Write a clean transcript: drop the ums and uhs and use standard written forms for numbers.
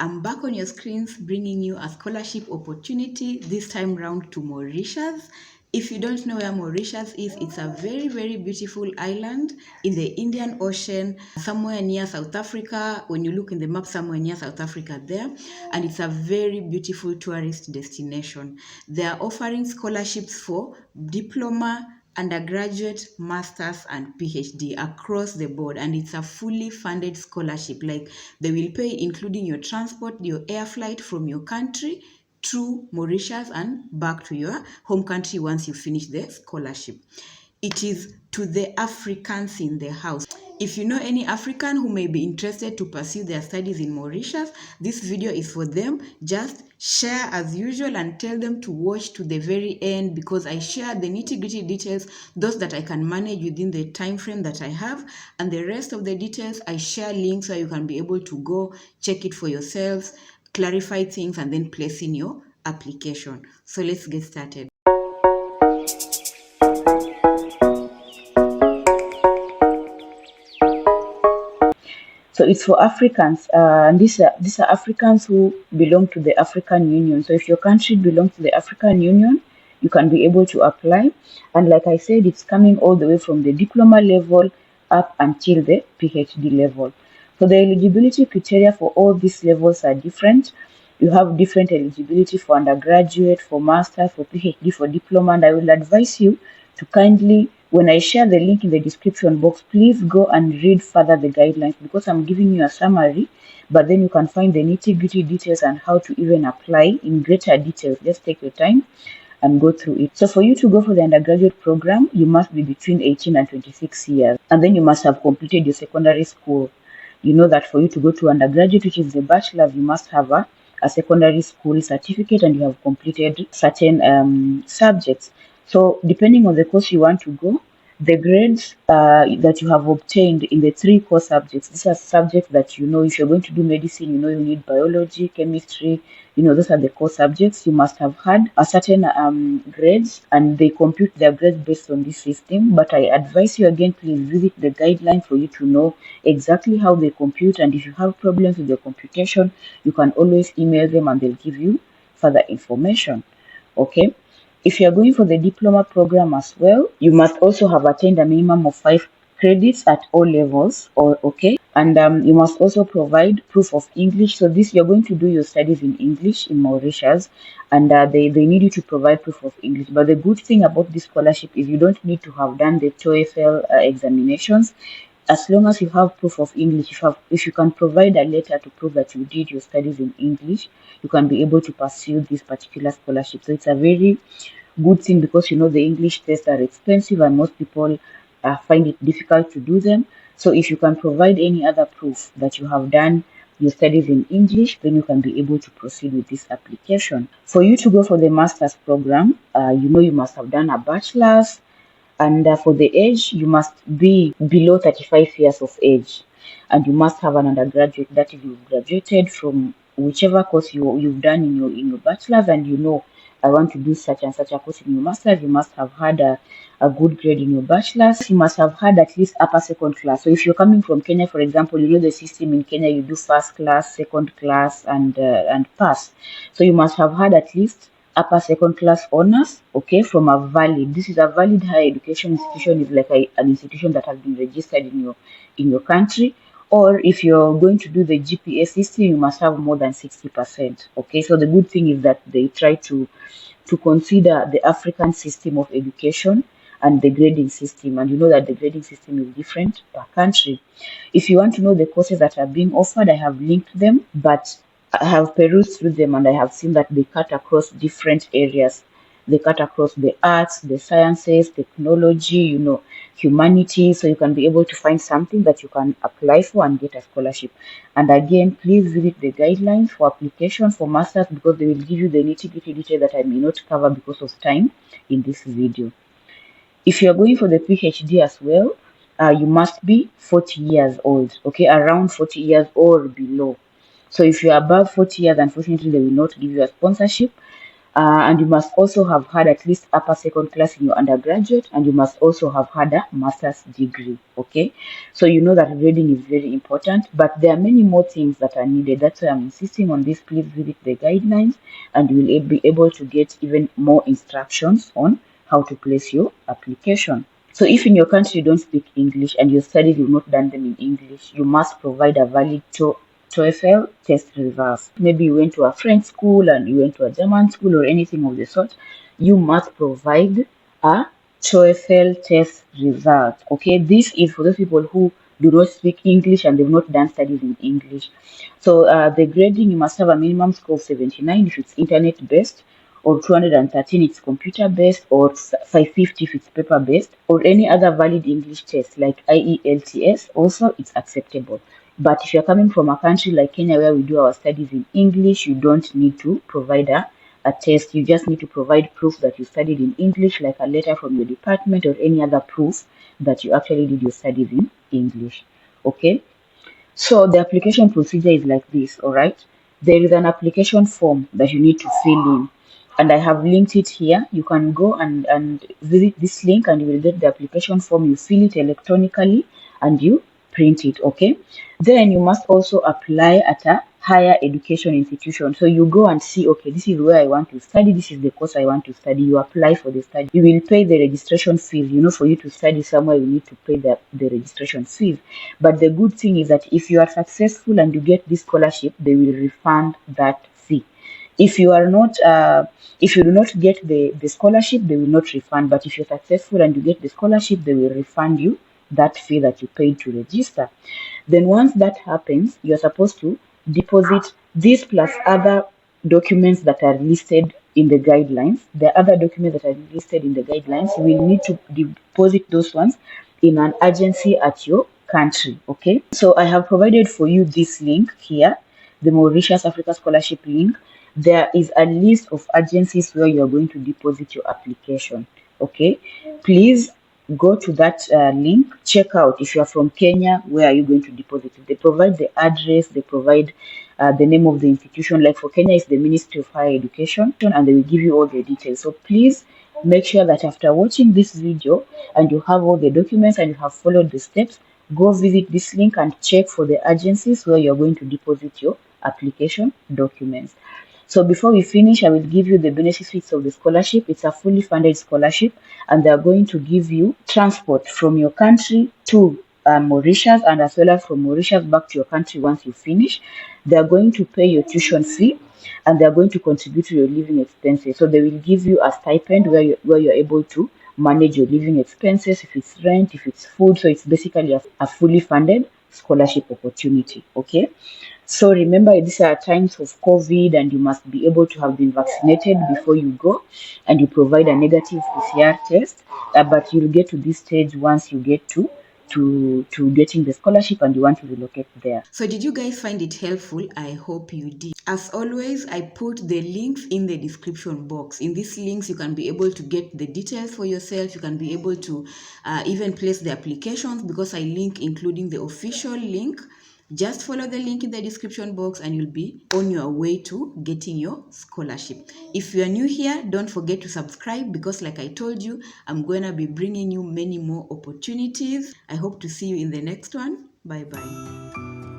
I'm back on your screens bringing you a scholarship opportunity, this time round to Mauritius. If you don't know where Mauritius is, it's a very, very beautiful island in the Indian Ocean, somewhere near South Africa. When you look in the map, somewhere near South Africa there, and it's a very beautiful tourist destination. They are offering scholarships for diploma, undergraduate, masters, and PhD across the board, and it's a fully funded scholarship. Like, they will pay including your transport, your air flight from your country to Mauritius and back to your home country once you finish the scholarship. It is to the Africans in the house. If you know any African who may be interested to pursue their studies in Mauritius, this video is for them. Just share as usual and tell them to watch to the very end, because I share the nitty-gritty details, those that I can manage within the time frame that I have, and the rest of the details I share links so you can be able to go check it for yourselves, clarify things, and then place in your application. So let's get started. So it's for Africans, and these are Africans who belong to the African Union. So if your country belongs to the African Union, you can be able to apply. And like I said, it's coming all the way from the diploma level up until the PhD level. So the eligibility criteria for all these levels are different. You have different eligibility for undergraduate, for master, for PhD, for diploma, and I will advise you to kindly, when I share the link in the description box, please go and read further the guidelines, because I'm giving you a summary, but then you can find the nitty-gritty details and how to even apply in greater details. Just take your time and go through it. So for you to go for the undergraduate program, you must be between 18 and 26 years, and then you must have completed your secondary school. You know that for you to go to undergraduate, which is the Bachelor, you must have a secondary school certificate and you have completed certain subjects. So depending on the course you want to go, the grades that you have obtained in the 3 core subjects, these are subjects that you know. If you're going to do medicine, you know you need biology, chemistry, you know, those are the core subjects. You must have had a certain grades, and they compute their grades based on this system. But I advise you again, please visit the guideline for you to know exactly how they compute, and if you have problems with the computation, you can always email them and they'll give you further information. Okay. If you are going for the diploma program as well, you must also have attained a minimum of 5 credits at all levels, and you must also provide proof of English. So this, you're going to do your studies in English in Mauritius, and they need you to provide proof of English. But the good thing about this scholarship is you don't need to have done the TOEFL examinations. As long as you have proof of English, if you can provide a letter to prove that you did your studies in English, you can be able to pursue this particular scholarship. So it's a very good thing, because you know the English tests are expensive and most people find it difficult to do them. So if you can provide any other proof that you have done your studies in English, then you can be able to proceed with this application. For you to go for the master's program, you know you must have done a bachelor's, and for the age, you must be below 35 years of age, and you must have an undergraduate, that is, you've graduated from whichever course you've done in your bachelor's, and you know, I want to do such and such a course in your master's. You must have had a good grade in your bachelor's. You must have had at least upper second class. So if you're coming from Kenya, for example, you know the system in Kenya, you do first class, second class, and pass. So you must have had at least upper second class honors, okay, from a valid, this is a valid higher education institution, is like an institution that has been registered in your country. Or if you're going to do the GPA system, you must have more than 60%. Okay, so the good thing is that they try to consider the African system of education and the grading system, and you know that the grading system is different per country. If you want to know the courses that are being offered, I have linked them, but I have perused through them and I have seen that they cut across different areas. They cut across the arts, the sciences, technology, you know, humanities. So you can be able to find something that you can apply for and get a scholarship. And again, please visit the guidelines for application for masters, because they will give you the nitty-gritty detail that I may not cover because of time in this video. If you are going for the PhD as well, you must be 40 years old, okay, around 40 years or below. So if you're above 40 years, unfortunately, they will not give you a sponsorship. And you must also have had at least upper second class in your undergraduate, and you must also have had a master's degree. Okay, so you know that grading is very important, but there are many more things that are needed. That's why I'm insisting on this. Please visit the guidelines, and you will be able to get even more instructions on how to place your application. So if in your country you don't speak English and your studies you've not done them in English, you must provide a valid TOEFL test results. Maybe you went to a French school and you went to a German school or anything of the sort. You must provide a TOEFL test result. Okay, this is for those people who do not speak English and they've not done studies in English. So the grading, you must have a minimum score of 79 if it's internet based, or 213 if it's computer based, or 550 if it's paper based, or any other valid English test like IELTS. Also, it's acceptable. But if you're coming from a country like Kenya where we do our studies in English, you don't need to provide a test. You just need to provide proof that you studied in English, like a letter from your department or any other proof that you actually did your studies in English. Okay? So the application procedure is like this, all right? There is an application form that you need to fill in, and I have linked it here. You can go and visit this link and you will get the application form. You fill it electronically and you print it, okay? Then you must also apply at a higher education institution. So you go and see, okay, this is where I want to study, this is the course I want to study. You apply for the study. You will pay the registration fees. You know, for you to study somewhere, you need to pay the registration fees. But the good thing is that if you are successful and you get this scholarship, they will refund that fee. If you are not, if you do not get the scholarship, they will not refund. But if you're successful and you get the scholarship, they will refund you that fee that you paid to register. Then once that happens, you're supposed to deposit this plus other documents that are listed in the guidelines. The other documents that are listed in the guidelines, you will need to deposit those ones in an agency at your country. Okay, so I have provided for you this link here, the Mauritius Africa Scholarship link. There is a list of agencies where you are going to deposit your application. Okay, please go to that link, check out. If you are from Kenya, where are you going to deposit it? They provide the address, they provide the name of the institution. Like for Kenya, it's the Ministry of Higher Education, and they will give you all the details. So please make sure that after watching this video and you have all the documents and you have followed the steps, go visit this link and check for the agencies where you're going to deposit your application documents. So before we finish, I will give you the benefits of the scholarship. It's a fully funded scholarship, and they are going to give you transport from your country to Mauritius, and as well as from Mauritius back to your country once you finish. They are going to pay your tuition fee, and they are going to contribute to your living expenses. So they will give you a stipend where you're able to manage your living expenses, if it's rent, if it's food. So it's basically a fully funded scholarship opportunity. Okay. So remember, these are times of COVID, and you must be able to have been vaccinated before you go, and you provide a negative PCR test. But you'll get to this stage once you get to getting the scholarship and you want to relocate there. So did you guys find it helpful? I hope you did. As always, I put the links in the description box. In these links, you can be able to get the details for yourself. You can be able to even place the applications, because I link including the official link. Just follow the link in the description box and you'll be on your way to getting your scholarship. If you are new here, don't forget to subscribe, because like I told you, I'm going to be bringing you many more opportunities. I hope to see you in the next one. Bye bye.